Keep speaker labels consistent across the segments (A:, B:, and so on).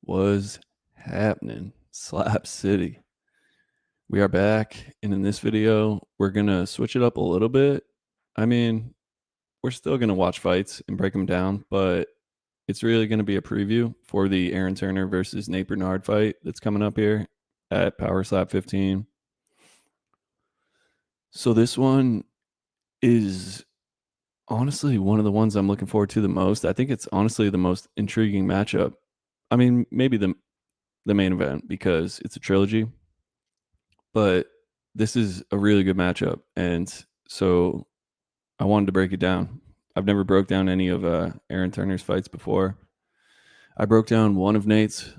A: Was happening? Slap City. We are back, and in this video, we're gonna switch it up a little bit. I mean, we're still gonna watch fights and break them down, but it's really gonna be a preview for the Aaron Turner versus Nate Burnard fight that's coming up here at Power Slap 15. So this one is honestly one of the ones I'm looking forward to the most. I think it's honestly the most intriguing matchup. I mean, maybe the main event because it's a trilogy. But this is a really good matchup, and so I wanted to break it down. I've never broke down any of Aaron Turner's fights before. I broke down one of Nate's,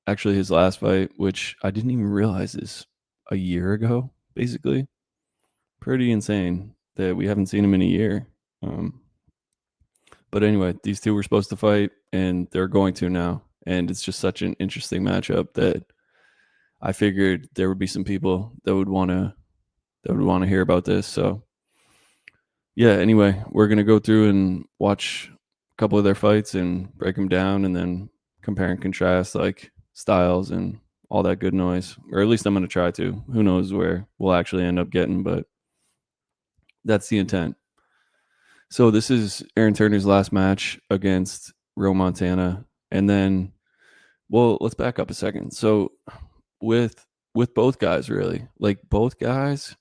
A: actually his last fight, which I didn't even realize is a year ago, basically. Pretty insane that we haven't seen him in a year. But anyway, these two were supposed to fight, and they're going to now. And it's just such an interesting matchup that I figured there would be some people that would want to hear about this. So yeah, anyway, we're gonna go through and watch a couple of their fights and break them down, and then compare and contrast like styles and all that good noise. Or at least I'm gonna try to. Who knows where we'll actually end up getting, but that's the intent. So this is Aaron Turner's last match against Ro Montana, and then, well, let's back up a second. So with both guys, really, like both guys,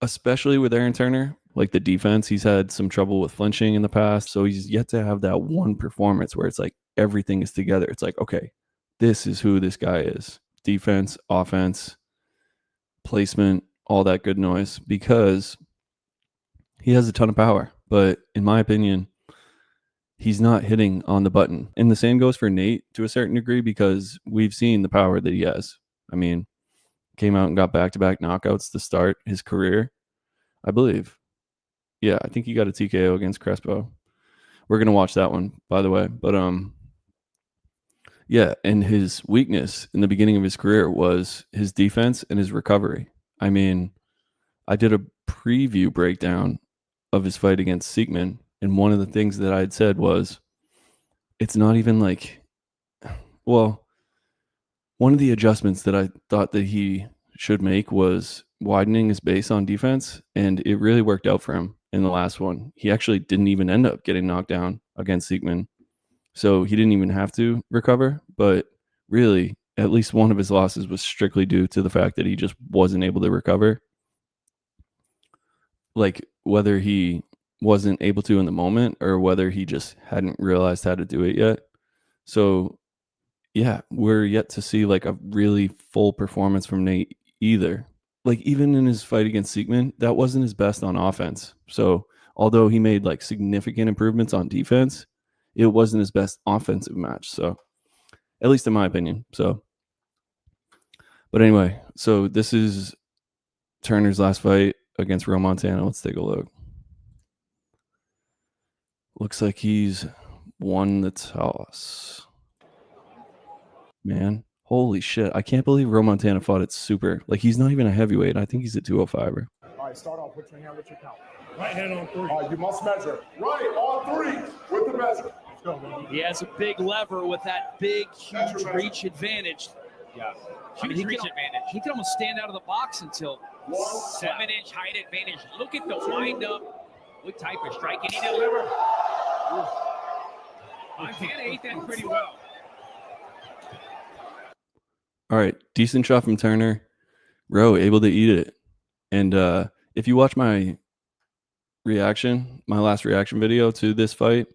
A: especially with Aaron Turner, like the defense, he's had some trouble with flinching in the past. So he's yet to have that one performance where it's like everything is together. It's like, okay, this is who this guy is. Defense, offense, placement, all that good noise, because he has a ton of power. But in my opinion, he's not hitting on the button. And the same goes for Nate to a certain degree, because we've seen the power that he has. I mean, came out and got back-to-back knockouts to start his career, I believe. Yeah, I think he got a TKO against Crespo. We're gonna watch that one, by the way. But yeah, and his weakness in the beginning of his career was his defense and his recovery. I mean, I did a preview breakdown of his fight against Siegman, and one of the things that I had said was, it's not even like, well, one of the adjustments that I thought that he should make was widening his base on defense, and it really worked out for him in the last one. He actually didn't even end up getting knocked down against Siegman, so he didn't even have to recover. But really, at least one of his losses was strictly due to the fact that he just wasn't able to recover. Like, whether he wasn't able to in the moment or whether he just hadn't realized how to do it yet. So yeah, we're yet to see like a really full performance from Nate either. Like, even in his fight against Siegman, that wasn't his best on offense. So although he made like significant improvements on defense, it wasn't his best offensive match. So at least in my opinion. So, but anyway, so this is Turner's last fight against Ro Montana. Let's take a look. Looks like he's won the toss. Man, holy shit. I can't believe Ro Montana fought at super. Like, he's not even a heavyweight. I think he's a 205er.
B: All right, start off. Put your hand with your count.
C: Right hand on three.
B: All right, you must measure. Right on three with the measure.
C: Let's go, man.
D: He has a big lever with that big, huge reach advantage.
C: Yeah.
D: Huge reach advantage. He can almost stand out of the box until
E: 7-inch height advantage. Look at the windup. What type of striking he delivered? Montana ate that pretty well.
A: All right, decent shot from Turner. Ro able to eat it. And if you watch my last reaction video to this fight,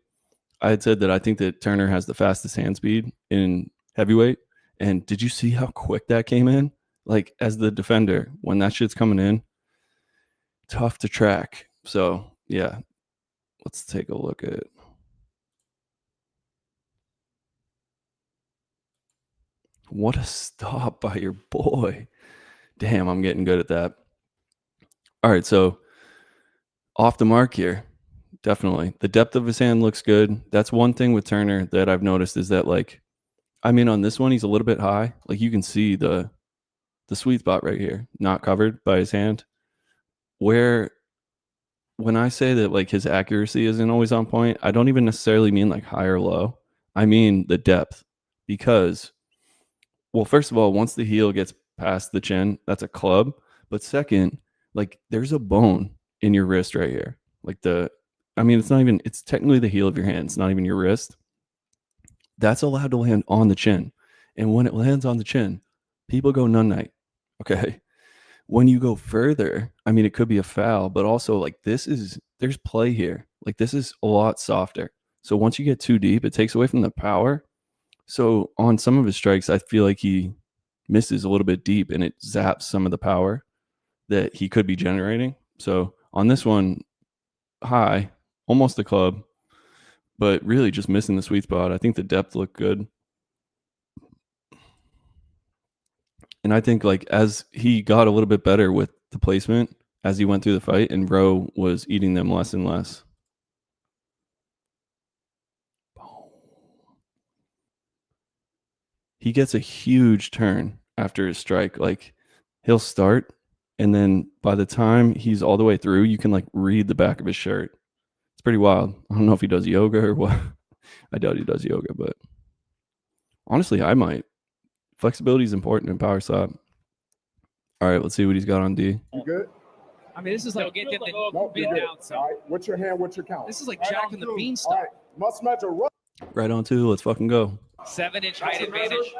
A: I had said that I think that Turner has the fastest hand speed in heavyweight. And did you see how quick that came in? Like, as the defender, when that shit's coming in, tough to track. So yeah, let's take a look at it. What a stop by your boy. Damn, I'm getting good at that. All right, so off the mark here, definitely. The depth of his hand looks good. That's one thing with Turner that I've noticed, is that, like, I mean, on this one, he's a little bit high. Like, you can see the sweet spot right here, not covered by his hand. Where, when I say that, like, his accuracy isn't always on point, I don't even necessarily mean like high or low. I mean the depth. because, well, first of all, once the heel gets past the chin, that's a club. But second, like there's a bone in your wrist right here. Like it's technically the heel of your hand. It's not even your wrist. That's allowed to land on the chin. And when it lands on the chin, people go none night. Okay. When you go further, I mean, it could be a foul, but also like there's play here. Like this is a lot softer. So once you get too deep, it takes away from the power. So on some of his strikes, I feel like he misses a little bit deep and it zaps some of the power that he could be generating. So on this one, high, almost a club, but really just missing the sweet spot. I think the depth looked good. And I think like as he got a little bit better with the placement as he went through the fight, and Rowe was eating them less and less. He gets a huge turn after his strike. Like he'll start, and then by the time he's all the way through, you can like read the back of his shirt. It's pretty wild. I don't know if he does yoga or what. I doubt he does yoga, but honestly, I might. Flexibility is important in power slap. All right, let's see what he's got on D.
B: You good?
D: I mean, this is like
E: Get the
B: No,
E: bit
B: you're good.
E: down. So
B: All right. What's your hand? What's your count?
D: this is like
B: Right
D: Jack
B: on
D: and the
B: two. All
D: Beanstalk.
B: right. Must measure. Right.
A: Right on two. Let's fucking go.
E: 7-inch height advantage.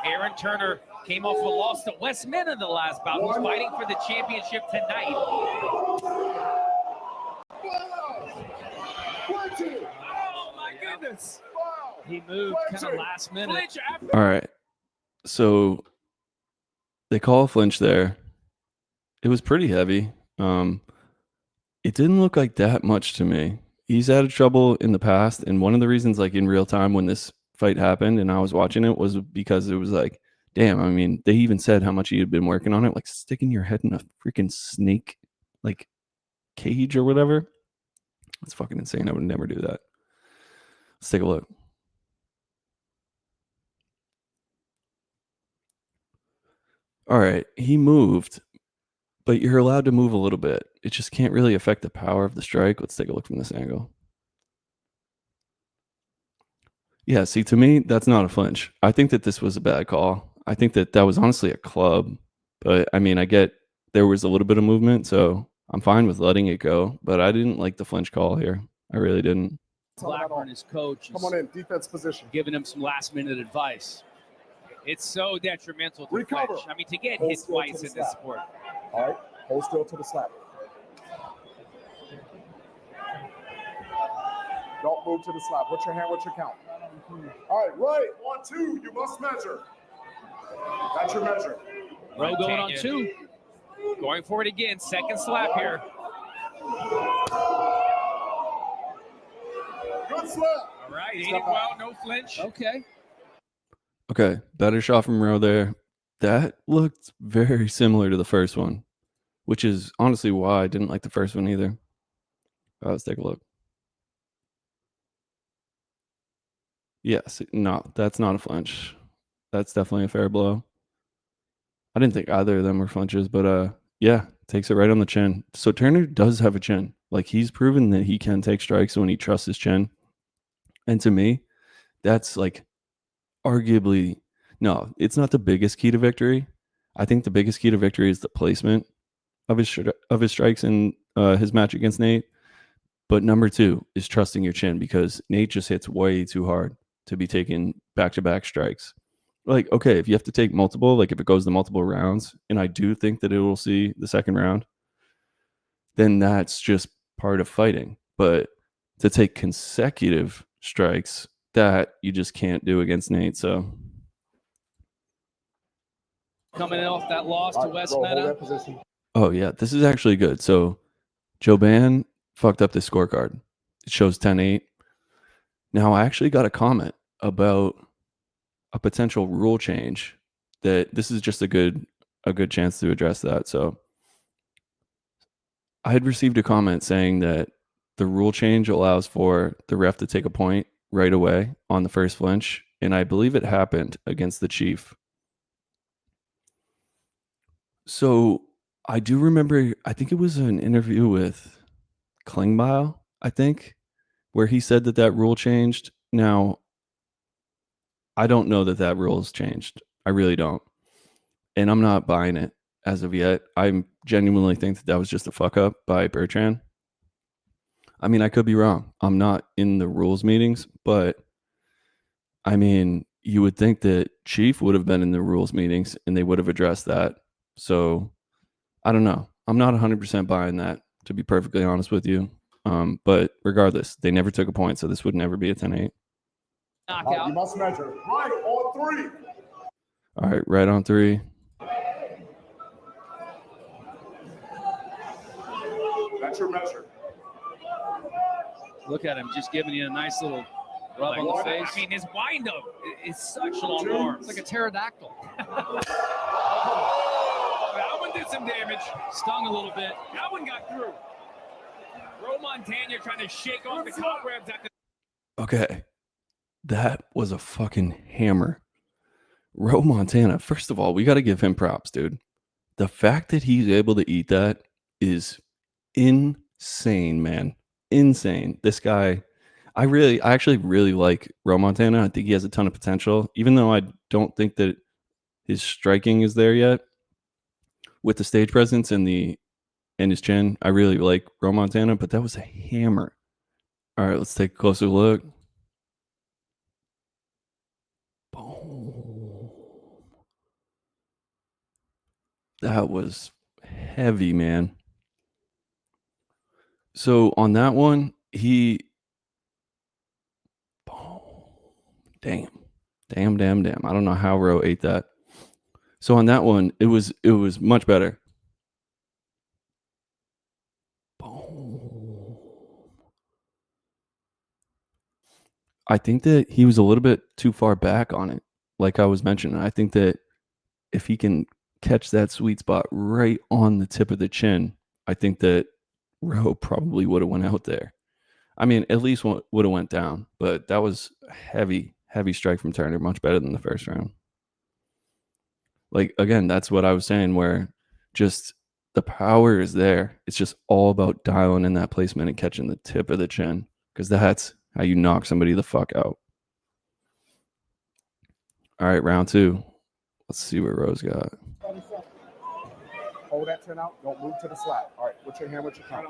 E: Aaron Turner came off a loss to Wes Min in the last bout, who's fighting for the championship tonight.
D: Oh my goodness! He moved kind of last minute.
E: Flinch after
A: All right. So they call a flinch there. It was pretty heavy. It didn't look like that much to me. He's had trouble in the past, and one of the reasons, like in real time when this fight happened and I was watching it, was because it was like, damn, I mean, they even said how much he had been working on it, like sticking your head in a freaking snake like cage or whatever. It's fucking insane. I would never do that. Let's take a look. All right, he moved, but you're allowed to move a little bit. It just can't really affect the power of the strike. Let's take a look from this angle. Yeah, see, to me, that's not a flinch. I think that this was a bad call. I think that was honestly a club. But, I mean, I get there was a little bit of movement, so I'm fine with letting it go. But I didn't like the flinch call here. I really didn't.
D: Blackburn, his coach,
B: Come on in. Defense position.
D: giving him some last-minute advice.
E: It's so detrimental to
B: Recover.
E: flinch. I mean, to get
B: Hold
E: hit
B: still
E: twice
B: to the
E: in this
B: slap.
E: sport.
B: All right. Hold still to the slap. Don't move to the slap. What's your hand? What's your count? All right. Right. 1, 2. You must measure. That's your measure.
D: Rowe going on
E: Montana
D: 2.
E: Going for it again. Second slap here.
B: Good slap.
E: All right. Ate
B: Step
E: it well. No flinch.
D: Okay.
A: Okay, better shot from Rowe there. That looked very similar to the first one, which is honestly why I didn't like the first one either. Let's take a look. Yes, no, that's not a flinch. That's definitely a fair blow. I didn't think either of them were flinches, but yeah, takes it right on the chin. So Turner does have a chin. Like he's proven that he can take strikes when he trusts his chin. And to me, that's like arguably, no, it's not the biggest key to victory. I think the biggest key to victory is the placement of his strikes in his match against Nate. But number 2 is trusting your chin, because Nate just hits way too hard to be taking back-to-back strikes. Like, okay, if you have to take multiple, like if it goes to multiple rounds, and I do think that it will see the second round, then that's just part of fighting. But to take consecutive strikes, that you just can't do against Nate. So
D: Coming in off that loss
B: All
D: to
B: right,
D: Wes
B: Rowe, hold
D: Meta.
B: that position.
A: oh yeah, this is actually good. So Joban fucked up the scorecard. It shows 10-8. Now I actually got a comment about a potential rule change, that this is just a good chance to address that. So I had received a comment saying that the rule change allows for the ref to take a point right away on the first flinch, and I believe it happened against the Chief. So I do remember, I think it was an interview with Klingbeil, I think, where he said that rule changed. Now, I don't know that rule has changed. I really don't. And I'm not buying it as of yet. I genuinely think that was just a fuck up by Bertrand. I mean, I could be wrong. I'm not in the rules meetings, but I mean, you would think that Chief would have been in the rules meetings and they would have addressed that. So I don't know. I'm not 100% buying that, to be perfectly honest with you. But regardless, they never took a point, so this would never be a 10-8.
D: Knockout.
B: You must measure. Right on 3.
A: All right, right on 3.
B: That's your measure.
D: Look at him, just giving you a nice little rub on the face.
E: I mean, his windup is such long arms.
D: It's like a pterodactyl.
E: Oh, that one did some damage.
D: Stung a little bit.
E: That one got through. Ro Montana trying to shake off the cobwebs at the.
A: Okay. That was a fucking hammer. Ro Montana, first of all, we got to give him props, dude. The fact that he's able to eat that is insane, man. Insane. This guy, I actually really like Ro Montana. I think he has a ton of potential, even though I don't think that his striking is there yet. With the stage presence and his chin, I really like Ro Montana, but that was a hammer. All right, let's take a closer look. Boom. That was heavy, man. So on that one, damn. I don't know how Ro ate that. So on that one, it was much better. Boom. I think that he was a little bit too far back on it, like I was mentioning. I think that if he can catch that sweet spot right on the tip of the chin, I think that Ro probably would have went out there. I mean, at least would have went down, but that was heavy strike from Turner, much better than the first round. Like, again, that's what I was saying, where just the power is there. It's just all about dialing in that placement and catching the tip of the chin, because that's how you knock somebody the fuck out. All right, round 2. Let's see what Ro's got.
B: Hold that 10 out. Don't move to the slap. All right, what's your hand? What's your count?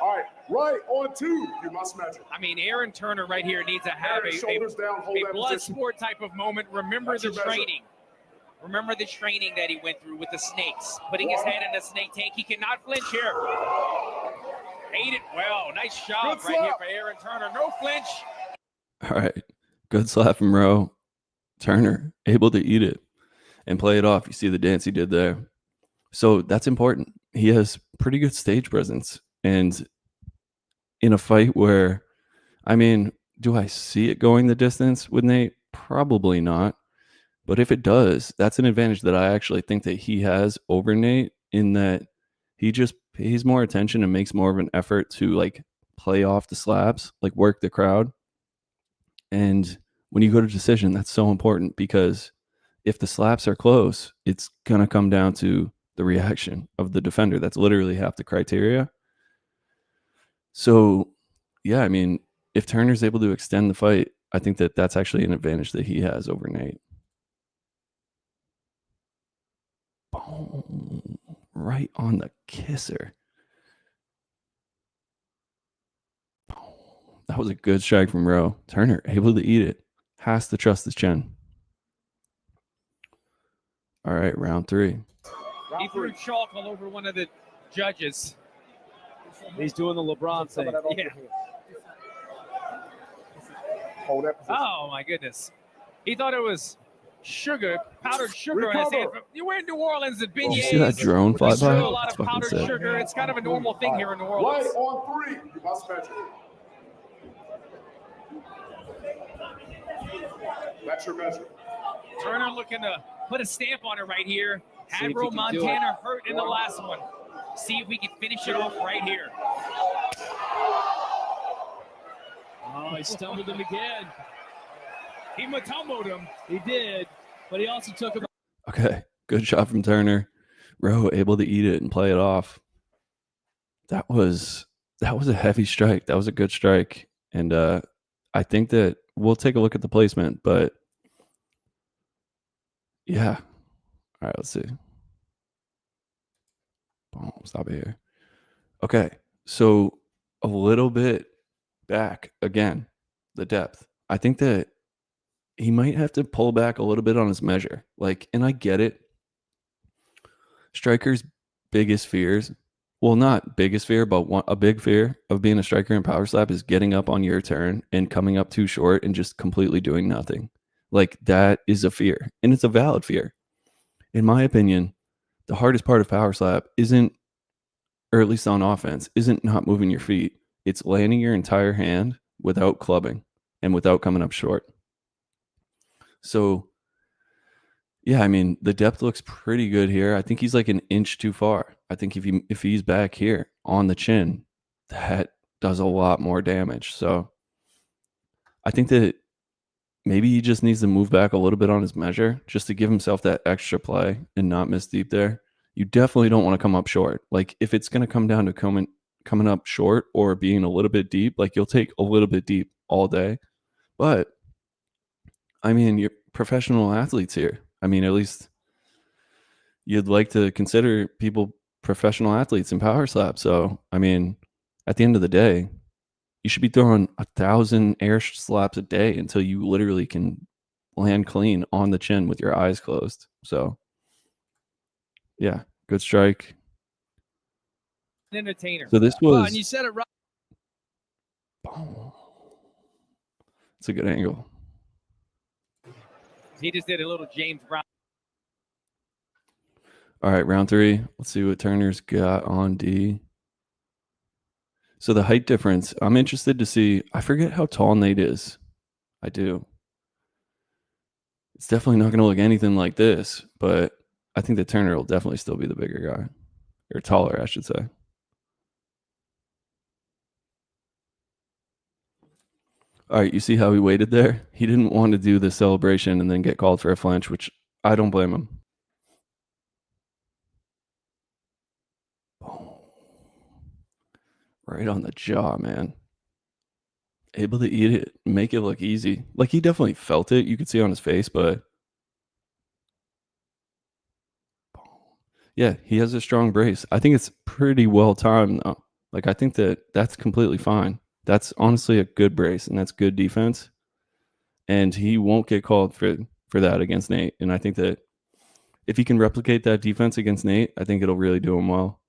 B: All right, right on 2. You must measure.
E: I mean, Aaron Turner right here needs to have
B: shoulders down, hold
E: a
B: that
E: blood
B: position.
E: sport type of moment. Remember
B: That's
E: the
B: your measure.
E: training. Remember the training that he went through with the snakes, putting his head in the snake tank. He cannot flinch here. Ate it well. Nice job right here for Aaron Turner. No flinch.
A: All right. Good slap from Ro. Turner able to eat it and play it off. You see the dance he did there. So that's important. He has pretty good stage presence. And in a fight where, I mean, do I see it going the distance with Nate? Probably not. But if it does, that's an advantage that I actually think that he has over Nate, in that he just pays more attention and makes more of an effort to like play off the slaps, like work the crowd. And when you go to decision, that's so important, because if the slaps are close, it's going to come down to the reaction of the defender. That's literally half the criteria. So, yeah, I mean, if Turner's able to extend the fight, I think that that's actually an advantage that he has over Nate. Boom. Right on the kisser. Boom. That was a good strike from Ro. Turner able to eat it. Has to trust his chin. All right, round 3.
E: He threw chalk all over one of the judges.
D: He's doing the LeBron thing.
E: Yeah.
B: Hold that position.
E: Oh, my goodness. He thought it was sugar, powdered sugar on his hand. You were in New Orleans at Beignets.
A: Did you see that drone fly
E: They
A: by?
E: threw a lot
A: It's
E: of
A: fucking
E: powdered
A: sick.
E: sugar. It's kind of a normal thing here in New Orleans.
B: Right on 3. You must measure. That's your measure.
E: Turner looking to put a stamp on it right here.
D: See
E: Had
D: if he
E: Ro
D: can do
E: Montana hurt in the last one. See if we can finish it off right here.
D: Oh, he stumbled him again.
E: He matumboed him.
D: He did, but he also took him.
A: Okay, good shot from Turner. Ro able to eat it and play it off. That was a heavy strike. That was a good strike. And I think that we'll take a look at the placement, but Yeah. All right, let's see. Boom, stop it here. Okay, so a little bit back again, the depth. I think that he might have to pull back a little bit on his measure. Like, and I get it. Strikers' biggest fears, well, not biggest fear, but a big fear of being a striker in power slap is getting up on your turn and coming up too short and just completely doing nothing. Like, that is a fear, and it's a valid fear. In my opinion, the hardest part of power slap isn't, or at least on offense, isn't not moving your feet. It's landing your entire hand without clubbing and without coming up short. So, yeah, I mean, the depth looks pretty good here. I think he's like an inch too far. I think if he's back here on the chin, that does a lot more damage. So, I think that maybe he just needs to move back a little bit on his measure just to give himself that extra play and not miss deep there. You definitely don't want to come up short. Like, if it's going to come down to coming up short or being a little bit deep, like, you'll take a little bit deep all day. But I mean, you're professional athletes here. I mean, at least you'd like to consider people professional athletes in power slap. So, I mean, at the end of the day, you should be throwing 1,000 air slaps a day until you literally can land clean on the chin with your eyes closed. So, yeah, good strike.
E: Entertainer.
A: So this
D: Well,
A: was.
D: and you said it right.
A: It's a good angle.
E: He just did a little James Brown.
A: All right, round 3. Let's see what Turner's got on D. So the height difference, I'm interested to see. I forget how tall Nate is. I do. It's definitely not going to look anything like this, but I think that Turner will definitely still be the bigger guy, or taller, I should say. All right, you see how he waited there? He didn't want to do the celebration and then get called for a flinch, which I don't blame him. Right on the jaw, man. Able to eat it, make it look easy. Like, he definitely felt it. You could see on his face, but yeah, he has a strong brace. I think it's pretty well timed, though. Like, I think that that's completely fine. That's honestly a good brace, and that's good defense. And he won't get called for that against Nate. And I think that if he can replicate that defense against Nate, I think it'll really do him well.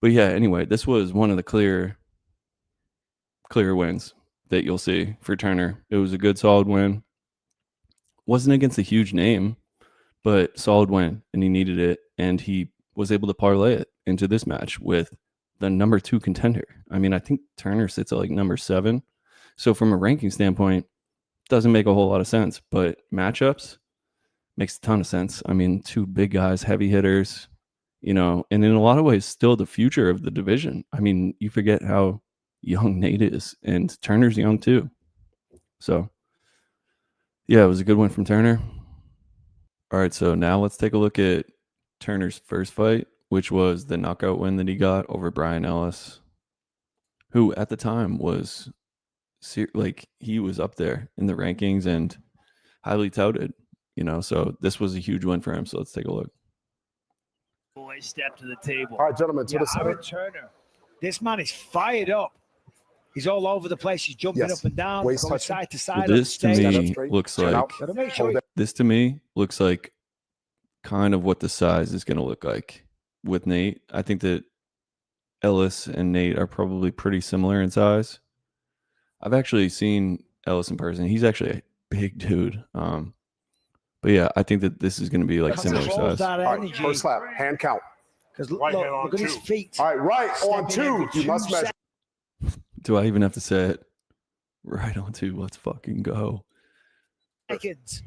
A: But yeah, anyway, this was one of the clear wins that you'll see for Turner. It was a good, solid win. Wasn't against a huge name, but solid win, and he needed it, and he was able to parlay it into this match with the number 2 contender. I mean, I think Turner sits at like number 7. So from a ranking standpoint, doesn't make a whole lot of sense, but matchups makes a ton of sense. I mean, 2 big guys, heavy hitters, and in a lot of ways, still the future of the division. I mean, you forget how young Nate is, and Turner's young too. So, yeah, it was a good win from Turner. All right, so now let's take a look at Turner's first fight, which was the knockout win that he got over Brian Ellis, who at the time was he was up there in the rankings and highly touted, so this was a huge win for him. So let's take a look.
D: Boy, step to the table.
B: All right, gentlemen, to
D: Yeah,
B: the center.
D: Aaron Turner. This man is fired up. He's all over the place. He's jumping
B: Yes.
D: up and down,
B: Waist
D: going
B: touching.
D: side to
A: So
D: side. on the
A: this to
D: stage.
B: Stand up
A: me
B: straight.
A: looks
B: Turn
A: like
B: out.
D: Gotta make sure
B: Hold
D: he-
B: it.
A: this to me looks like kind of what the size is going to look like with Nate. I think that Ellis and Nate are probably pretty similar in size. I've actually seen Ellis in person. He's actually a big dude. But yeah, I think that this is going to be like similar
D: controls
A: size.
D: that
B: All right,
D: energy.
B: first slap, hand count.
D: Because
B: Right hand on
D: look at his
B: 2.
D: feet.
B: All right, right on
D: Stepping
B: 2.
D: every
B: You must
D: 2
B: measure.
A: Do I even have to say it? Right on 2. Let's fucking go.
D: seconds.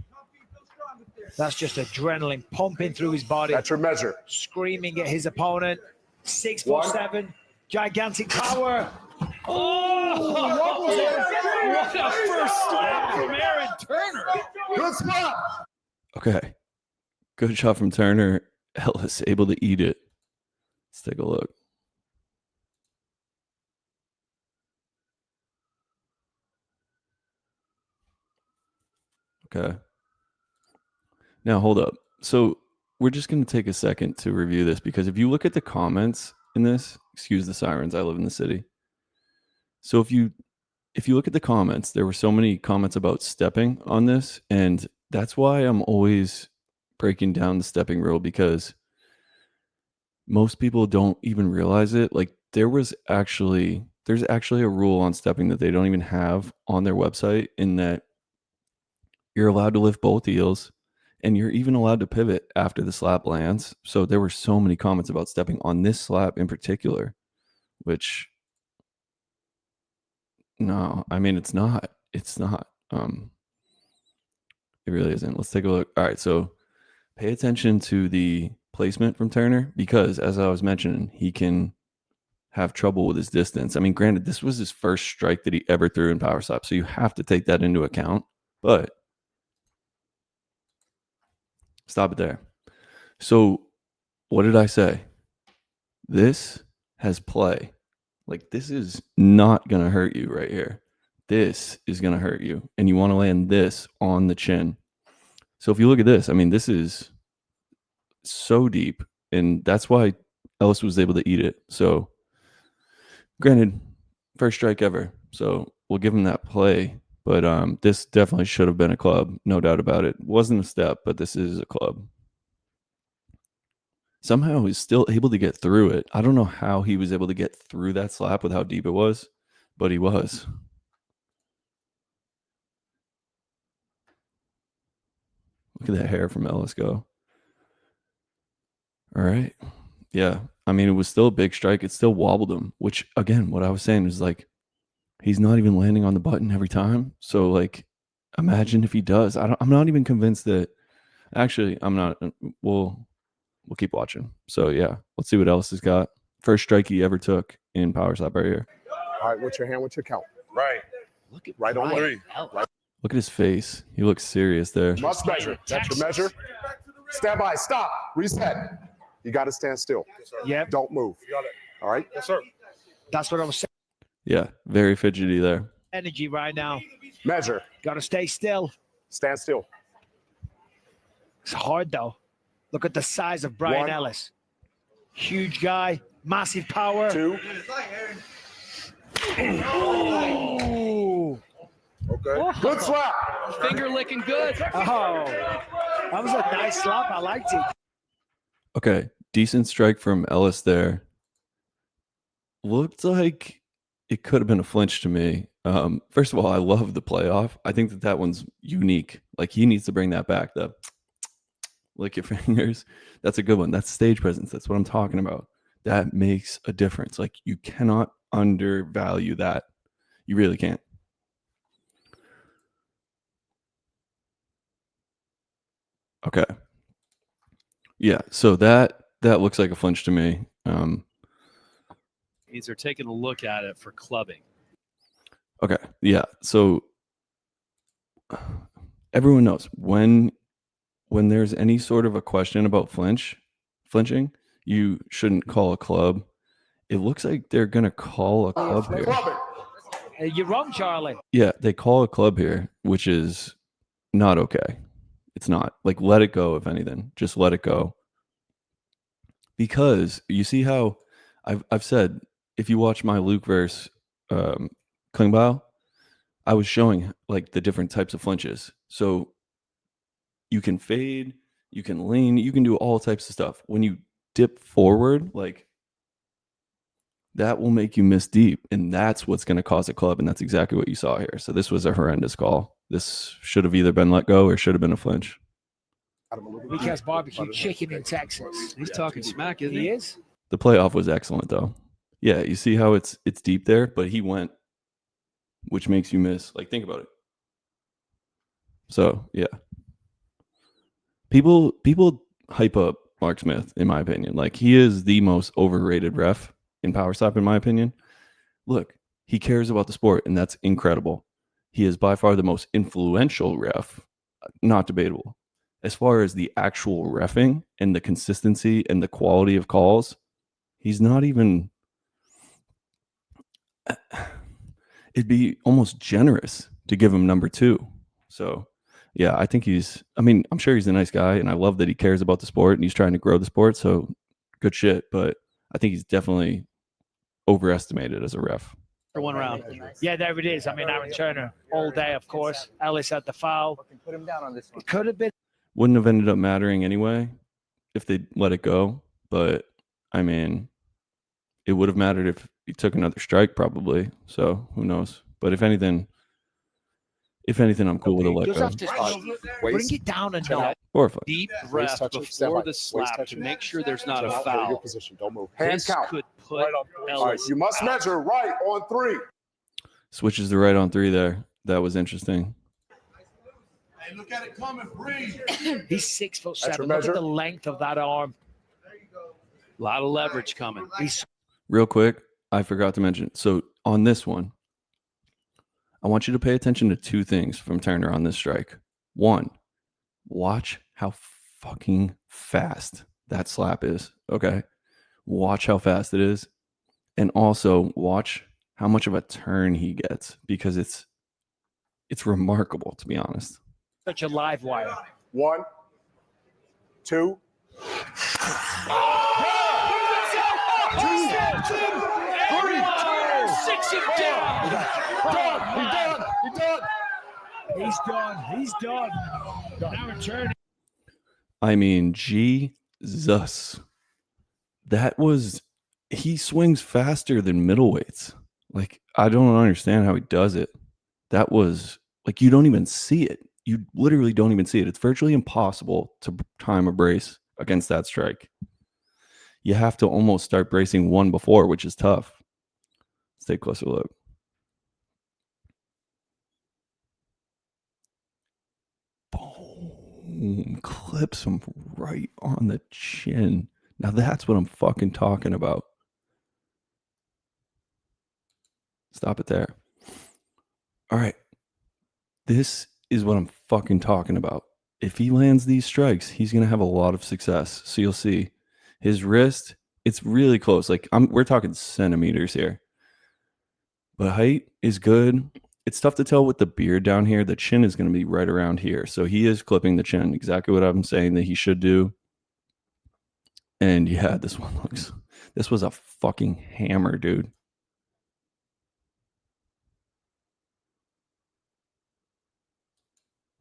D: That's just adrenaline pumping through his body.
B: That's your measure.
D: Screaming at his opponent. 6'7",
B: 1.
D: gigantic power. Oh, what a first slap from Aaron Turner.
B: Good spot.
A: Okay. Good shot from Turner. Ellis able to eat it. Let's take a look. Okay. Now, hold up. So we're just going to take a second to review this, because if you look at the comments in this, excuse the sirens, I live in the city. So if you look at the comments, there were so many comments about stepping on this, and that's why I'm always breaking down the stepping rule, because most people don't even realize it. Like there's actually a rule on stepping that they don't even have on their website, in that you're allowed to lift both heels and you're even allowed to pivot after the slap lands. So there were so many comments about stepping on this slap in particular, which no, I mean it's not. It's not. It really isn't. Let's take a look. All right, so pay attention to the placement from Turner, because as I was mentioning, he can have trouble with his distance. I mean, granted, this was his first strike that he ever threw in power slap, so you have to take that into account. But stop it there. So what did I say? This has play. Like this is not going to hurt you right here. This is going to hurt you. And you want to land this on the chin. So if you look at this, I mean, this is so deep. And that's why Ellis was able to eat it. So granted, first strike ever. So we'll give him that play. But this definitely should have been a club. No doubt about it. Wasn't a step, but this is a club. Somehow he's still able to get through it. I don't know how he was able to get through that slap with how deep it was, but he was. Look at that hair from Ellis go. All right. Yeah. I mean, it was still a big strike. It still wobbled him, which, again, what I was saying is like, he's not even landing on the button every time. So, like, imagine if he does. I'm not even convinced that. Actually, I'm not. We'll keep watching. So, yeah, let's see what Ellis has got. First strike he ever took in power slap right here.
B: All right, what's your hand? What's your count?
C: Right.
D: Look at
B: Right on
D: Brian
B: three.
D: Ellis.
A: Look at his face. He looks serious there.
B: Must measure. That's your measure. Stand by. Stop. Reset. You got to stand still.
D: Yep,
B: Don't move.
C: You got it.
B: All right?
C: Yes, sir.
D: that's what I was saying.
A: Yeah, very fidgety there.
D: Energy right now.
B: Measure.
D: Got to stay still.
B: Stand still.
D: It's hard though. Look at the size of Brian
B: One.
D: Ellis. Huge guy, massive power.
B: 2.
D: Ooh.
C: Okay.
B: Good slap.
E: Finger licking good.
D: Oh, that was a nice slap. I liked it.
A: Okay, decent strike from Ellis there. Looked like it could have been a flinch to me. First of all, I love the playoff. I think that one's unique. Like he needs to bring that back. The lick your fingers. That's a good one. That's stage presence. That's what I'm talking about. That makes a difference. Like you cannot undervalue that. You really can't. Okay. Yeah. So that looks like a flinch to me.
F: They're taking a look at it for clubbing.
A: Okay. Yeah. So everyone knows when there's any sort of a question about flinching, you shouldn't call a club. It looks like they're gonna call a club here.
B: Club it.
D: You're wrong, Charlie.
A: Yeah, they call a club here, which is not okay. It's not. Like, let it go, if anything. Just let it go. Because you see how I've said, if you watch my Luke verse Klingbeil, I was showing like the different types of flinches. So you can fade, you can lean, you can do all types of stuff. When you dip forward, like that will make you miss deep, and that's what's going to cause a club, and that's exactly what you saw here. So this was a horrendous call. This should have either been let go or should have been a flinch.
D: Weak ass barbecue chicken in Texas.
F: He's talking smack, isn't
D: He
F: he?
D: is.
A: The playoff was excellent, though. Yeah, you see how it's deep there, but he went, which makes you miss. Like, think about it. So yeah, people hype up Mark Smith, in my opinion. Like, he is the most overrated ref in power slap, in my opinion. Look, he cares about the sport, and that's incredible. He is by far the most influential ref, not debatable. As far as the actual reffing and the consistency and the quality of calls, he's not even. It'd be almost generous to give him number 2. So yeah, I think I mean, I'm sure he's a nice guy, and I love that he cares about the sport and he's trying to grow the sport. So good shit. But I think he's definitely overestimated as a ref.
F: For 1 round.
D: Yeah, there it is. I mean, Aaron Turner all day, of course. Ellis had the foul.
C: Put him down on this one.
D: It could have been.
A: Wouldn't have ended up mattering anyway if they let it go. But I mean, it would have mattered if he took another strike, probably. So who knows? But if anything, I'm cool with a let
D: Just
A: go.
D: have to bring it down a notch.
A: Or if
F: Deep
B: Waist
F: breath
B: touching, stand
F: before
B: by.
F: the
B: Waist
F: slap to
B: touching.
F: make sure there's not a
B: Your
F: foul.
B: position. Don't move. Hand
F: This
B: count.
F: could put
B: All right,
F: Ellis
B: you must
F: out.
B: measure right on 3.
A: switches to right on 3 there. That was interesting.
G: Hey, look at it coming. Breathe.
D: He's 6'7".
B: your
D: Look at
B: measure.
D: the length of that arm.
F: A lot of leverage coming.
D: He's
A: Real quick, I forgot to mention. So on this one, I want you to pay attention to 2 things from Turner on this strike. 1, watch how fucking fast that slap is. Okay. Watch how fast it is. And also watch how much of a turn he gets, because it's remarkable, to be honest.
D: such a live wire.
B: 1, 2.
D: He's done. He's done. Aaron Turner.
A: I mean, Jesus. He swings faster than middleweights. Like, I don't understand how he does it. That was, like, you don't even see it. You literally don't even see it. It's virtually impossible to time a brace against that strike. You have to almost start bracing one before, which is tough. Let's take a closer look. Boom. Clips him right on the chin. Now that's what I'm fucking talking about. Stop it there. All right. This is what I'm fucking talking about. If he lands these strikes, he's going to have a lot of success. So you'll see his wrist, it's really close. Like we're talking centimeters here. But height is good. It's tough to tell with the beard down here. The chin is going to be right around here. So he is clipping the chin. Exactly what I'm saying that he should do. And yeah, this was a fucking hammer, dude.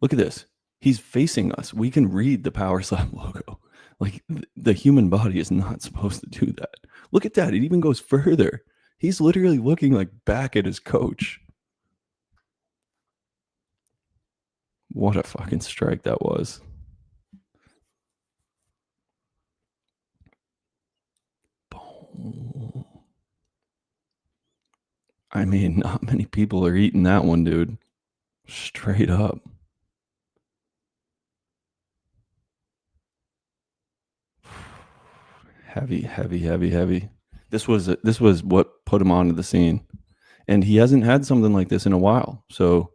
A: Look at this. He's facing us. We can read the Power Slap logo. Like, the human body is not supposed to do that. Look at that. It even goes further. He's literally looking like back at his coach. What a fucking strike that was. Boom. I mean, not many people are eating that one, dude. Straight up. Heavy, heavy, heavy, heavy. This was what put him onto the scene. And he hasn't had something like this in a while. So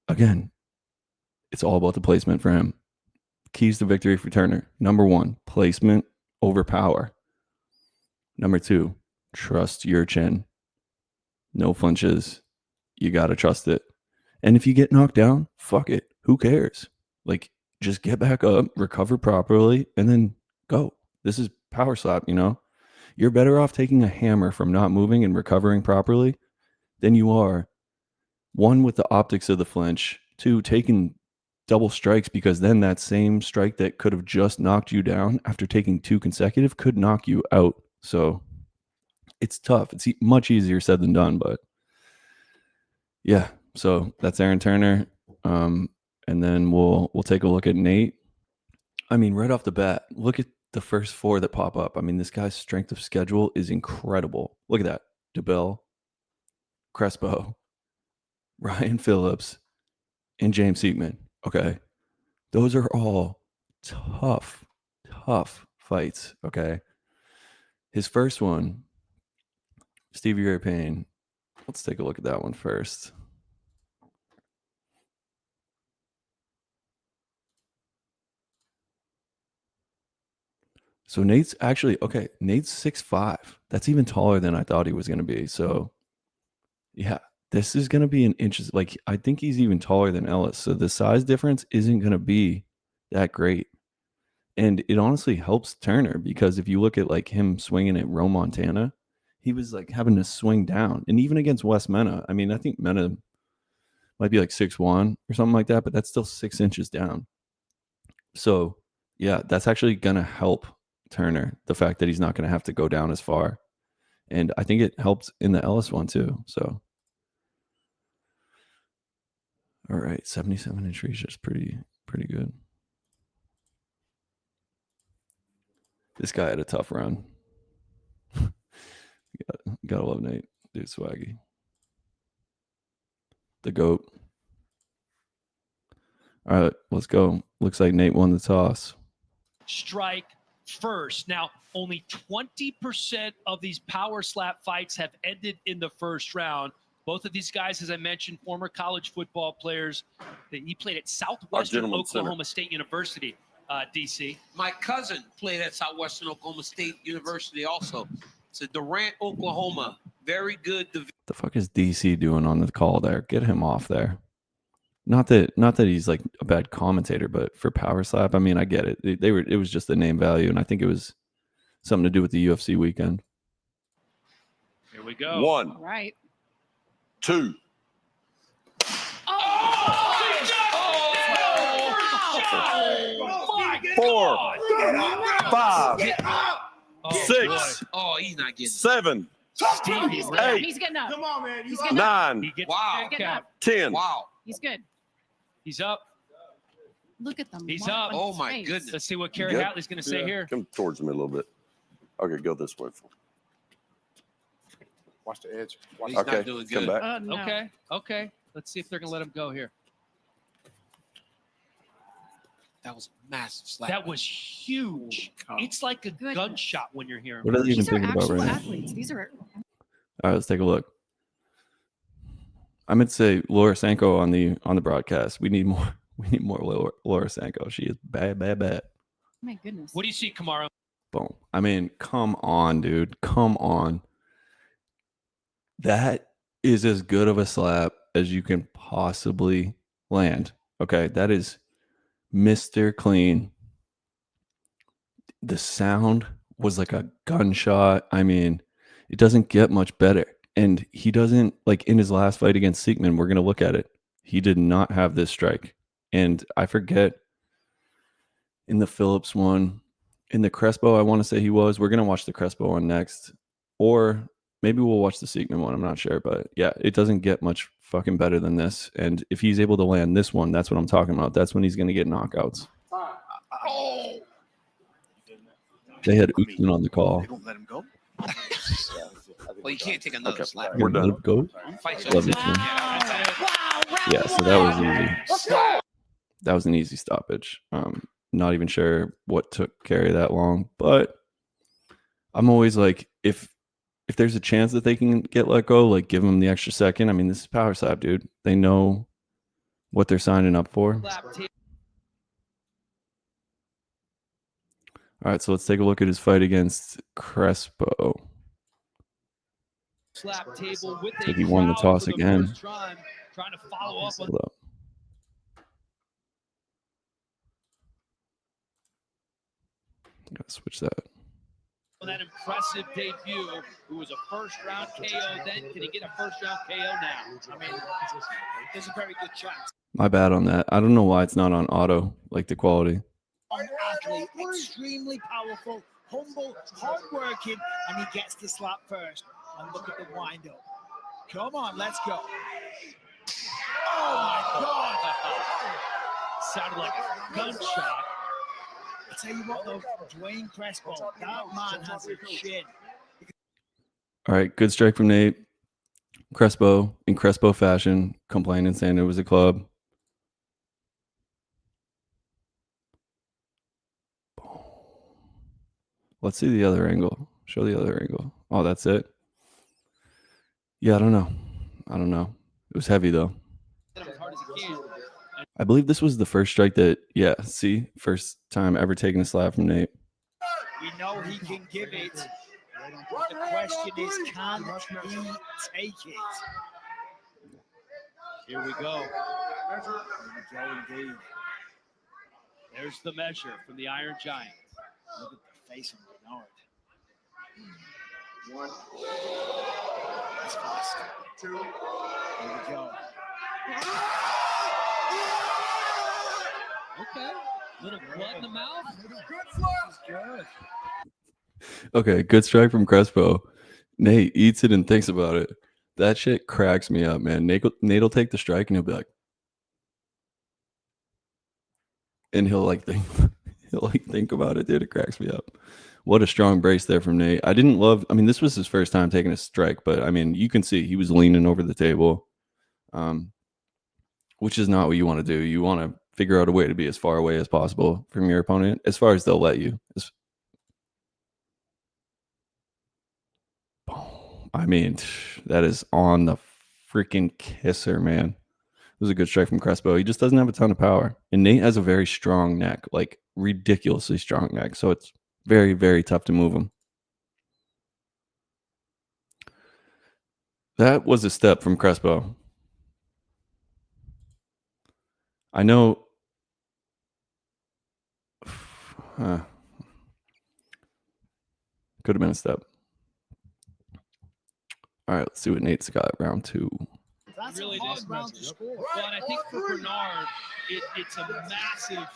A: again, it's all about the placement for him. Keys to victory for Turner. Number 1, placement over power. Number 2, trust your chin. No flinches. You got to trust it. And if you get knocked down, fuck it. Who cares? Like, just get back up, recover properly, and then go. This is Power Slap, you know? You're better off taking a hammer from not moving and recovering properly than you are, 1, with the optics of the flinch, 2, taking double strikes, because then that same strike that could have just knocked you down after taking 2 consecutive could knock you out. So it's tough. It's much easier said than done, but yeah. So that's Aaron Turner. And then we'll take a look at Nate. I mean, right off the bat, look at the first 4 that pop up. I mean, this guy's strength of schedule is incredible. Look at that. DeBell, Crespo, Ryan Phillips, and James Seekman. Okay. Those are all tough fights. Okay. His first one, Stevie Ray Payne. Let's take a look at that one first. So Nate's actually, okay, Nate's 6'5". That's even taller than I thought he was going to be. So yeah, this is going to be an interest. Like, I think he's even taller than Ellis. So the size difference isn't going to be that great. And it honestly helps Turner because if you look at like him swinging at Rome Montana, he was like having to swing down. And even against Wes Mena, I mean, I think Mena might be like 6'1" or something like that, but that's still 6 inches down. So yeah, that's actually going to help Turner, the fact that he's not going to have to go down as far. And I think it helped in the Ellis one too. So, all right, 77-inch reach is pretty good. This guy had a tough run. Gotta love Nate. Dude, swaggy. The GOAT. All right, let's go. Looks like Nate won the toss.
C: Strike first. Now, only 20% of these power slap fights have ended in the first round. Both of these guys, as I mentioned, former college football players. He played at Southwestern Oklahoma State University, DC.
H: My cousin played at Southwestern Oklahoma State University also. It's a Durant, Oklahoma. Very good.
A: The fuck is DC doing on the call there? Get him off there. Not that he's like a bad commentator, but for power slap, I mean, I get it. It was just the name value, and I think it was something to do with the UFC weekend.
C: Here we go.
I: 1.
J: All right.
I: 2. Four. 5. 6.
H: Oh, he's not getting
I: 7.
C: Stevie,
J: He's
I: Hey.
J: getting up.
G: Come on, man.
J: He's getting up.
I: 9.
C: He gets
H: Wow.
C: the
J: Getting
C: count.
J: up.
I: 10.
H: Wow.
J: He's good.
C: He's up.
J: Look at them.
C: He's up.
H: Oh, my goodness.
C: Let's see what Kerry
I: Good.
C: Hatley's going to say here.
I: Come towards me a little bit. Okay, go this way.
B: Watch the edge. Watch
H: He's
B: the
I: Okay,
H: not doing
I: come
H: good.
I: back.
J: No.
C: Okay. Let's see if they're going to let him go here.
H: That was a massive slap.
C: That was huge. It's like a
J: Goodness.
C: gunshot when you're hearing.
A: What are they even
J: These are
A: thinking about
J: actual
A: right now?
J: athletes. These are.
A: All right, let's take a look. I meant to say Laura Sanko on the broadcast. We need more. We need more Laura Sanko. She is bad.
J: My goodness.
C: What do you see, Kamara?
A: Boom. I mean, come on, dude. Come on. That is as good of a slap as you can possibly land. Okay, that is Mr. Clean. The sound was like a gunshot. I mean, it doesn't get much better. And he doesn't, like in his last fight against Siegman, we're going to look at it. He did not have this strike. And I forget in the Phillips one, in the Crespo, I want to say he was. We're going to watch the Crespo one next. Or maybe we'll watch the Siegman one. I'm not sure. But yeah, it doesn't get much fucking better than this. And if he's able to land this one, that's what I'm talking about. That's when he's going to get knockouts. They had Usman on the call.
G: They don't let him go.
H: Well, you can't take another slap.
I: We're done.
A: Let him go.
H: Fight's
A: Love
H: over.
A: it.
J: Wow.
A: Yeah, so that was easy. That was an easy stoppage. Not even sure what took Kerry that long, but I'm always like, if there's a chance that they can get let go, like give them the extra second. I mean, this is power slap, dude. They know what they're signing up for. All right, so let's take a look at his fight against Crespo.
C: Slap table with
A: Like he won the toss again.
C: Trying to follow up on
A: Hold up. Gotta switch that.
C: that impressive debut. Who was a first-round KO then? Can he get a first-round KO now? I mean, there's a very good chance.
A: My bad on that. I don't know why it's not on auto, like the quality.
D: Athlete, extremely powerful, humble, hardworking, and he gets the slap first. And look at the wind up. Come on, let's go. Oh my God!
C: Sounded like a gunshot.
D: I tell you what, though, Dwayne Crespo, that man has a chin.
A: All right, good strike from Nate. Crespo, in Crespo fashion, complaining, saying it was a club. Let's see the other angle. Show the other angle. Oh, that's it. Yeah, I don't know. It was heavy, though. I believe this was the first strike that, yeah, see? First time ever taking a slap from Nate.
D: We know he can give it. The question is, can he take it?
C: Here we go.
B: Measure.
D: Joe, indeed.
C: There's the measure from the Iron Giant.
D: Look at the face of Bernard.
B: 1,
D: That's fast.
B: 2,
D: Here we go.
C: Okay. Little blood in the mouth.
B: good slaps.
D: Good.
A: Okay, good strike from Crespo. Nate eats it and thinks about it. That shit cracks me up, man. Nate'll take the strike and he'll be like, and he'll think about it, dude. It cracks me up. What a strong brace there from Nate. I mean, this was his first time taking a strike, but I mean, you can see he was leaning over the table, which is not what you want to do. You want to figure out a way to be as far away as possible from your opponent, as far as they'll let you. I mean, that is on the freaking kisser, man. It was a good strike from Crespo. He just doesn't have a ton of power. And Nate has a very strong neck, like ridiculously strong neck. So it's very, very tough to move him. That was a step from Crespo. I know. Could have been a step. All right, let's see what Nate's got round 2.
D: That's
C: Really
D: a hard
C: does
D: round to score.
C: Well, and I think for Bernard, it's a massive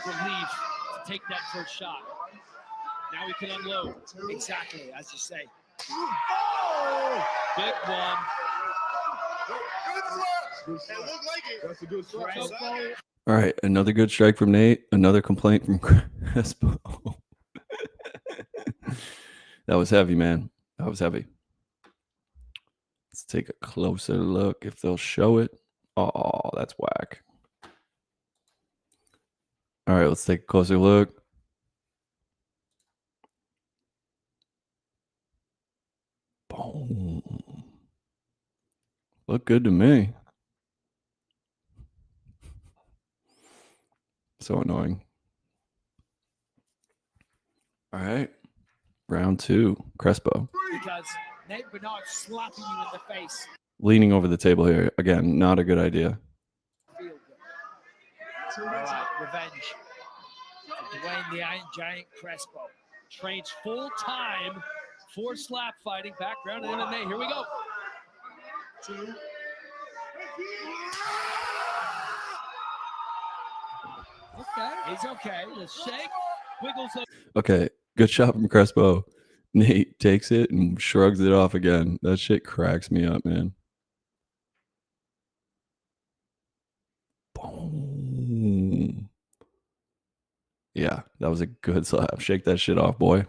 C: relief to take that first shot. Now he can unload.
D: Exactly, as you say.
C: Big one.
B: Good slaps. It looked like it. That's a good slap.
A: All right, another good strike from Nate. Another complaint from Crespo. That was heavy, man. That was heavy. Let's take a closer look if they'll show it. Oh, that's whack. All right, let's take a closer look. Boom. Look good to me. So annoying. All right. Round 2, Crespo.
D: Because Nate Bernard slapping you in the face.
A: Leaning over the table here. Again, not a good idea.
D: Feel good. All right, revenge. For Dwayne the Iron Giant Crespo.
C: Trains full time for slap fighting. Background in MMA. Here we go.
B: 2.
C: Okay.
D: He's okay.
C: Little shake. Wiggles up.
A: Okay, good shot from Crespo. Nate takes it and shrugs it off again. That shit cracks me up, man. Boom. Yeah, that was a good slap. Shake that shit off, boy.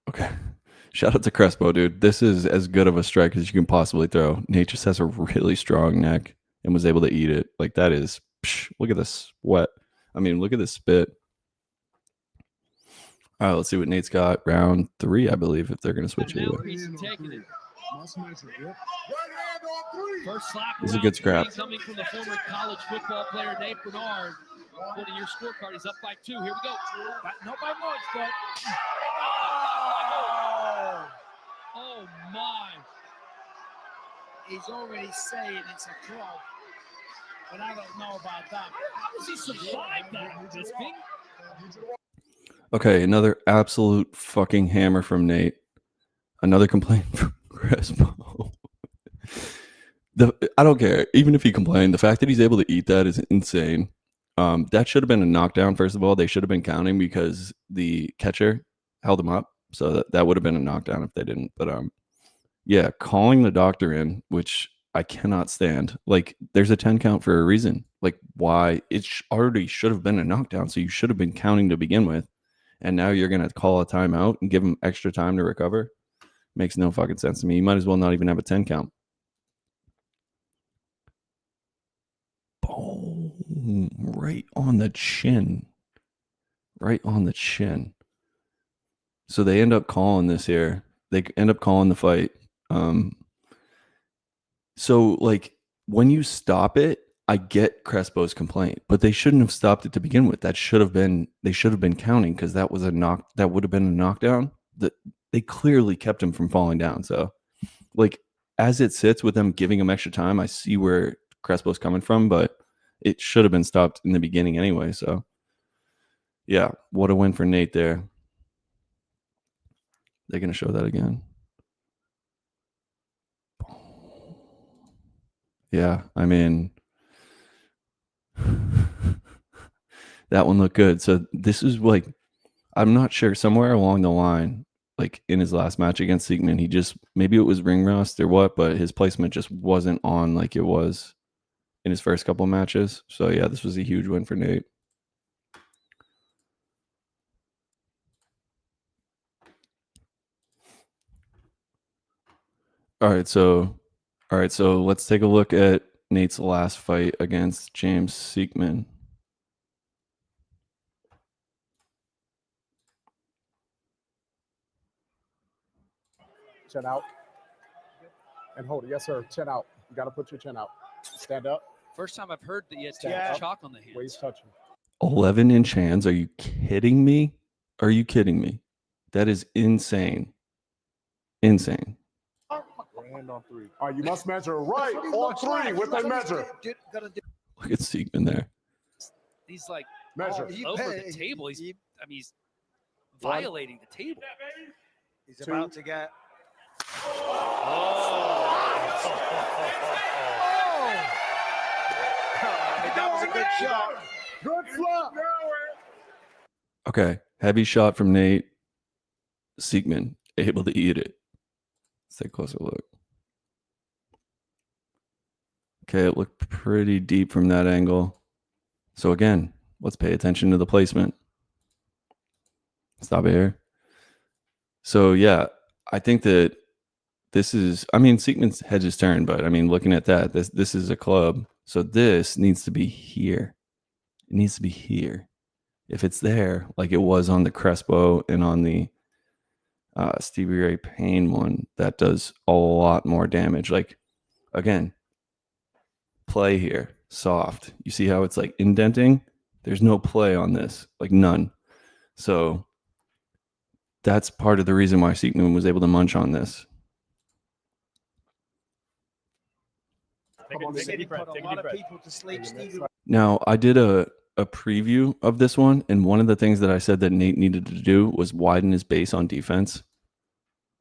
A: Okay. Shout out to Crespo, dude. This is as good of a strike as you can possibly throw. Nate just has a really strong neck and was able to eat it. Like, that is, look at this sweat. I mean, look at this spit. All right, let's see what Nate's got. Round 3, I believe, if they're going to switch it away.
B: Must measure. Yep. Right hand on 3.
C: First slap.
A: This is a good scrap.
C: Coming from the former college football player Nate Bernard. According to your scorecard, he's up by 2. Here we go.
D: Not by much, but.
C: Oh my.
D: He's already saying it's a club. But I don't know about that.
C: How does he survive that, Bisping?
A: Okay, another absolute fucking hammer from Nate. Another complaint from Crespo. I don't care. Even if he complained, the fact that he's able to eat that is insane. That should have been a knockdown, first of all. They should have been counting because the catcher held him up. So that would have been a knockdown if they didn't. But yeah, calling the doctor in, which I cannot stand. Like, there's a 10 count for a reason. Like, why? It already should have been a knockdown, so you should have been counting to begin with. And now you're going to call a timeout and give him extra time to recover? Makes no fucking sense to me. You might as well not even have a 10 count. Boom. Right on the chin. Right on the chin. So they end up calling this here. They end up calling the fight. So, like, when you stop it, I get Crespo's complaint, but they shouldn't have stopped it to begin with. They should have been counting, because that would have been a knockdown. That they clearly kept him from falling down. So, like, as it sits with them giving him extra time, I see where Crespo's coming from, but it should have been stopped in the beginning anyway. So, yeah, what a win for Nate there. They're going to show that again. Yeah, I mean, that one looked good. So this is like, I'm not sure, somewhere along the line, like in his last match against Siegman, he just, maybe it was ring rust or what, but his placement just wasn't on like it was in his first couple of matches. So yeah, this was a huge win for Nate. All right, so let's take a look at Nate's last fight against James Siegman.
B: Chin out. And hold it. Yes, sir. Chin out. You got to put your chin out. Stand up.
C: First time I've heard that you had
B: Stand up.
C: chalk on the hands.
B: Waist touching.
A: 11-inch hands. Are you kidding me? Are you kidding me? That is insane. Insane.
B: Hand on 3. All right, you must measure right on 3 with a measure.
A: Look at Siegman there.
C: He's like
B: Measure.
C: over the table. He's violating the table.
D: He's about to get. That was a good shot.
B: Good flop.
A: Okay, heavy shot from Nate. Siegman able to eat it. Let's take a closer look. Okay, it looked pretty deep from that angle. So again, let's pay attention to the placement. Stop it here. So yeah, I think that this is, I mean, Siegman's head is turned, but I mean, looking at that, this is a club. So this needs to be here. It needs to be here. If it's there, like it was on the Crespo and on the Stevie Ray Payne one, that does a lot more damage. Like, again, play here, soft. You see how it's like indenting? There's no play on this, like none. So that's part of the reason why Siegman was able to munch on this. Now, I did a preview of this one, and one of the things that I said that Nate needed to do was widen his base on defense.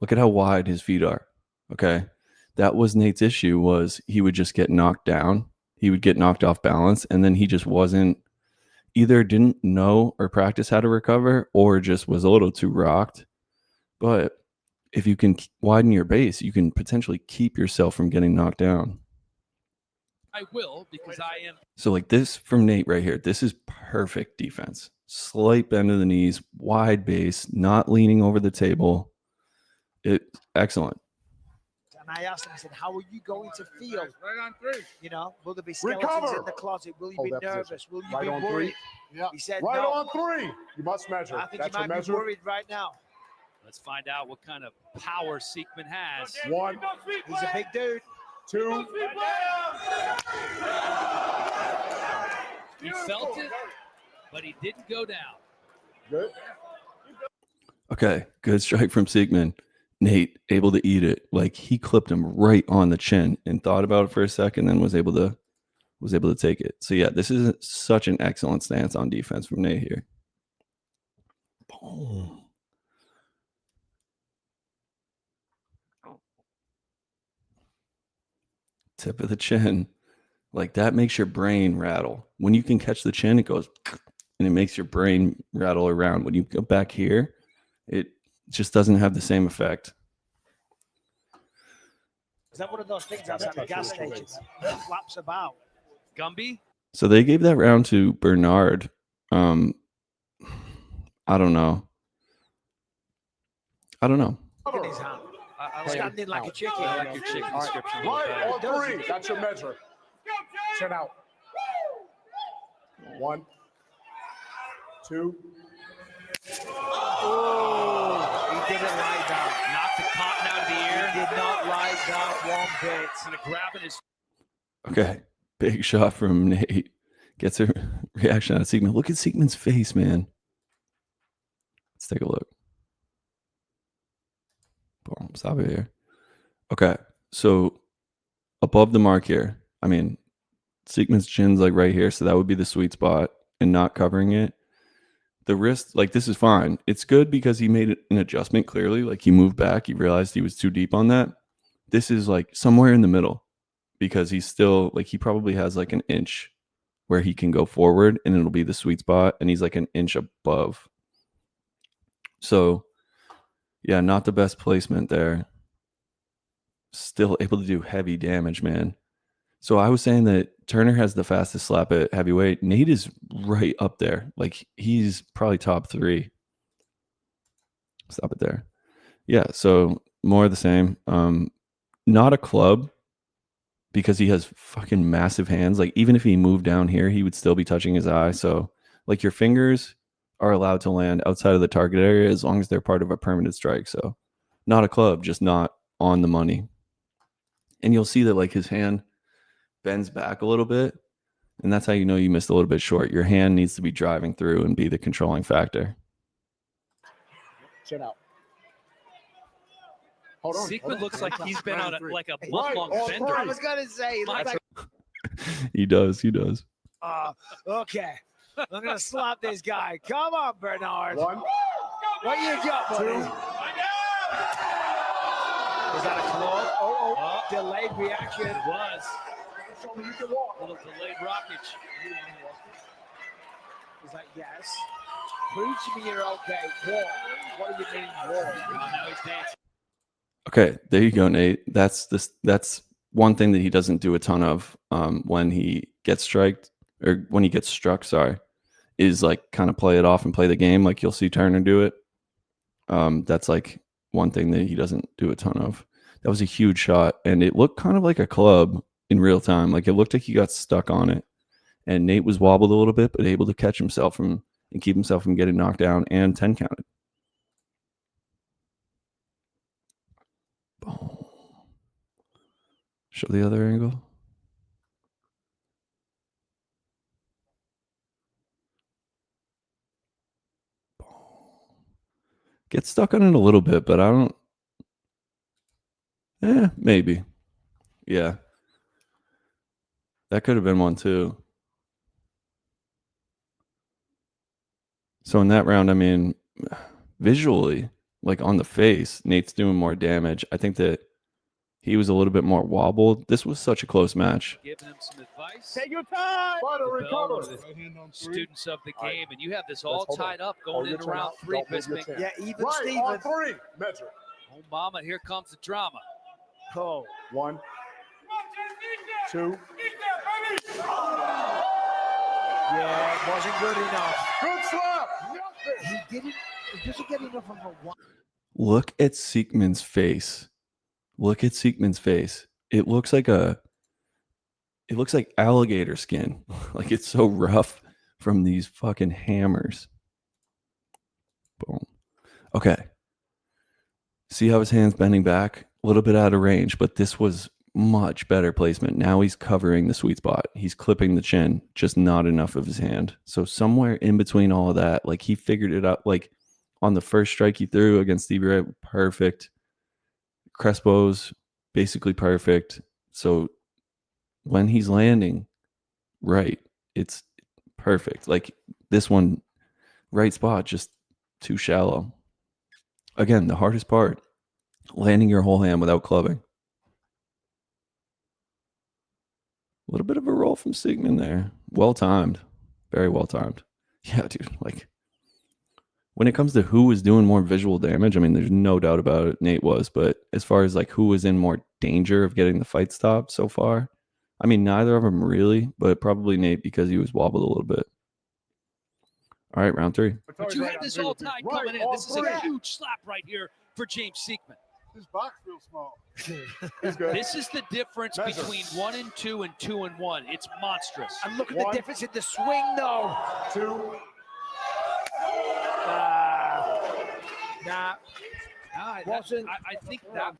A: Look at how wide his feet are. Okay. That was Nate's issue, was he would just get knocked down. He would get knocked off balance, and then he just either didn't know or practice how to recover, or just was a little too rocked. But if you can widen your base, you can potentially keep yourself from getting knocked down.
C: I will, because I am.
A: So like this from Nate right here, this is perfect defense. Slight bend of the knees, wide base, not leaning over the table. Excellent.
D: And I asked him, I said, how are you going to feel?
G: Right on 3.
D: You know, will there be skeletons in the closet? Will you be nervous? Will you
B: Right
D: be
B: on 3.
D: worried?
B: Yeah.
D: He said,
B: right
D: no.
B: on 3. You must measure.
D: I think
B: That's
D: you
B: your
D: might
B: measure.
D: be worried right now.
C: Let's find out what kind of power Siegman has.
B: 1.
D: He's a big dude.
B: 2.
C: He felt it, but he didn't go down.
B: Good.
A: Okay, good strike from Siegman. Nate able to eat it. Like he clipped him right on the chin and thought about it for a second, then was able to take it. So yeah, this is such an excellent stance on defense from Nate here. Boom. Tip of the chin. Like that makes your brain rattle. When you can catch the chin, it goes and it makes your brain rattle around. When you go back here, it just doesn't have the same effect.
D: Is that one of those things outside the gas station that flaps about?
C: Gumby?
A: So they gave that round to Burnard. I don't know.
D: Look at his hand. Standing like a chicken.
C: I like your chicken description.
B: Right on 3. That's your measure. Chin out. 1. 2.
D: Oh, he didn't lie down.
C: Knocked the cotton out of the ear.
D: He did not lie down one bit.
C: Kind of grabbing his.
A: Okay, big shot from Nate. Gets a reaction out of Siegman. Look at Siegman's face, man. Let's take a look. Boom, stop it here. Okay, So above the mark here, I mean, Siegmund's chin's like right here, so that would be the sweet spot, and not covering it. The wrist, like this is fine. It's good because he made an adjustment clearly. Like he moved back, he realized he was too deep on that. This is like somewhere in the middle because he's still like he probably has like an inch where he can go forward and it'll be the sweet spot, and he's like an inch above. So yeah, not the best placement there. Still able to do heavy damage, man. So I was saying that Turner has the fastest slap at heavyweight. Nate is right up there. Like he's probably top 3. Stop it there. Yeah, so more of the same. Not a club because he has fucking massive hands. Like even if he moved down here, he would still be touching his eye. So like your fingers are allowed to land outside of the target area as long as they're part of a permanent strike. So not a club, just not on the money. And you'll see that like his hand bends back a little bit, and that's how you know you missed a little bit short. Your hand needs to be driving through and be the controlling factor.
B: Chin out. Hold on.
C: Siegmund looks like he's been on like a
B: Right,
C: month-long
B: all
C: bender.
B: three.
D: I was gonna say, he looks like,
A: He does.
D: okay, I'm gonna slap this guy. Come on, Bernard.
B: 1,
D: What you got,
B: 2.
D: buddy? Is that a claw? Oh, delayed reaction.
C: It was.
B: Show me you can walk.
C: A little delayed rockage.
D: Is that yes? Prove to me you're okay. Walk. What do you mean walk?
C: Now he's dancing.
A: Okay, there you go, Nate. That's one thing that he doesn't do a ton of when he gets struck, sorry, is like kind of play it off and play the game. Like you'll see Turner do it. That's like one thing that he doesn't do a ton of. That was a huge shot, and it looked kind of like a club in real time. Like it looked like he got stuck on it, and Nate was wobbled a little bit, but able to catch himself and keep himself from getting knocked down and 10 counted. Boom. Show the other angle. Boom. Get stuck on it a little bit, but I don't. Maybe. Yeah. That could have been one too. So in that round, I mean, visually, like on the face, Nate's doing more damage. I think that he was a little bit more wobbled. This was such a close match.
C: Giving him some advice.
D: Take your time.
B: Fighter
C: Bell,
B: recover.
C: one of the students of the game, and you have this
B: Let's
C: all
B: hold on.
C: tied up
B: Hold
C: going
B: your
C: into
B: chin
C: round
B: out.
C: 3,
B: Don't move your
C: Bismarck.
B: chin.
D: Yeah, even
B: Right
D: Steven.
B: on 3. Measure.
C: Oh, mama, here comes the drama.
D: Oh.
B: 1, 2.
D: Yeah, it wasn't good enough.
B: Good slap.
D: He doesn't get enough of a one.
A: Look at Siegmund's face. Look at Siegmund's face. It looks like alligator skin. Like it's so rough from these fucking hammers. Boom. Okay. See how his hand's bending back? A little bit out of range, but this was much better placement. Now he's covering the sweet spot. He's clipping the chin, just not enough of his hand. So somewhere in between all of that, like he figured it out. Like on the first strike he threw against Stevie Ray, perfect. Crespo's basically perfect. So when he's landing right, it's perfect. Like this one, right spot, just too shallow. Again, the hardest part, landing your whole hand without clubbing. A little bit of a roll from Siegmund there. Well timed. Very well timed. Yeah, dude. Like, when it comes to who was doing more visual damage, I mean, there's no doubt about it. Nate was. But as far as like who was in more danger of getting the fight stopped so far, I mean, neither of them really, but probably Nate because he was wobbled a little bit. All right, round 3.
C: But you had this all tied coming in. This is a huge slap right here for James Siegmund.
G: His box feels small.
B: He's good.
C: This is the difference
B: Measure.
C: between 1 and 2 and 2 and 1. It's monstrous.
D: And look at
B: 1,
D: the difference in the swing, though.
B: 2.
D: Nah. Wasn't.
C: I think that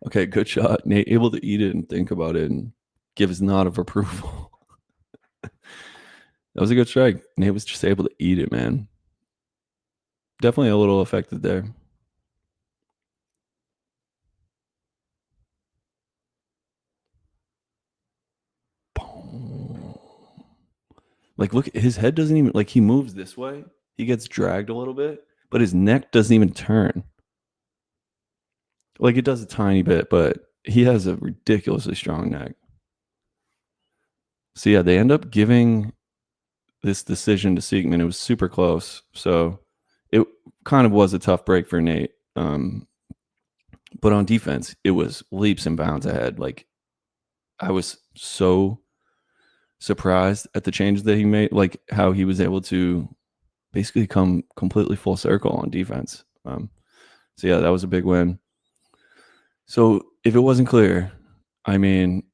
A: Okay, good shot. Nate able to eat it and think about it and give his nod of approval. That was a good strike. Nate was just able to eat it, man. Definitely a little affected there. Like, look, his head doesn't even, like, he moves this way. He gets dragged a little bit, but his neck doesn't even turn. Like, it does a tiny bit, but he has a ridiculously strong neck. So, yeah, they end up giving this decision to Siegman. It was super close. So, it kind of was a tough break for Nate. But on defense, it was leaps and bounds ahead. Like, I was so surprised at the changes that he made, like how he was able to basically come completely full circle on defense. So yeah, that was a big win. So if it wasn't clear, I mean,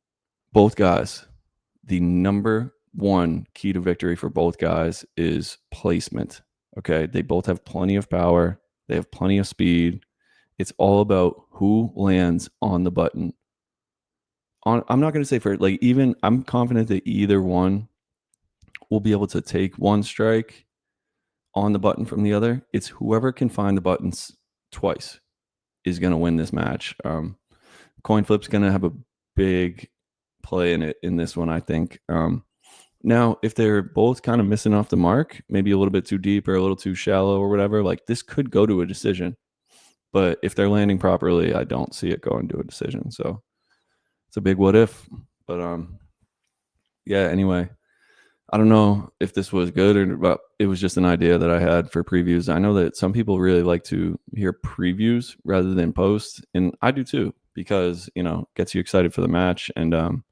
A: both guys, the number one key to victory for both guys is placement. Okay. They both have plenty of power. They have plenty of speed. It's all about who lands on the button. I'm not going to say for like, even I'm confident that either one will be able to take one strike on the button from the other. It's whoever can find the buttons twice is going to win this match. Coin flip's going to have a big play in it in this one, I think. Now, if they're both kind of missing off the mark, maybe a little bit too deep or a little too shallow or whatever, like this could go to a decision. But if they're landing properly, I don't see it going to a decision. So it's a big what if. But yeah, anyway, I don't know if this was good or but it was just an idea that I had for previews. I know that some people really like to hear previews rather than post, and I do too, because gets you excited for the match. And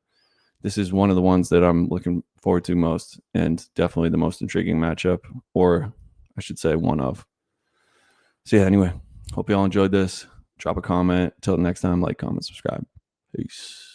A: this is one of the ones that I'm looking forward to most, and definitely the most intriguing matchup, or I should say one of. So yeah, anyway, hope you all enjoyed this. Drop a comment. Till next time, like, comment, subscribe. Peace.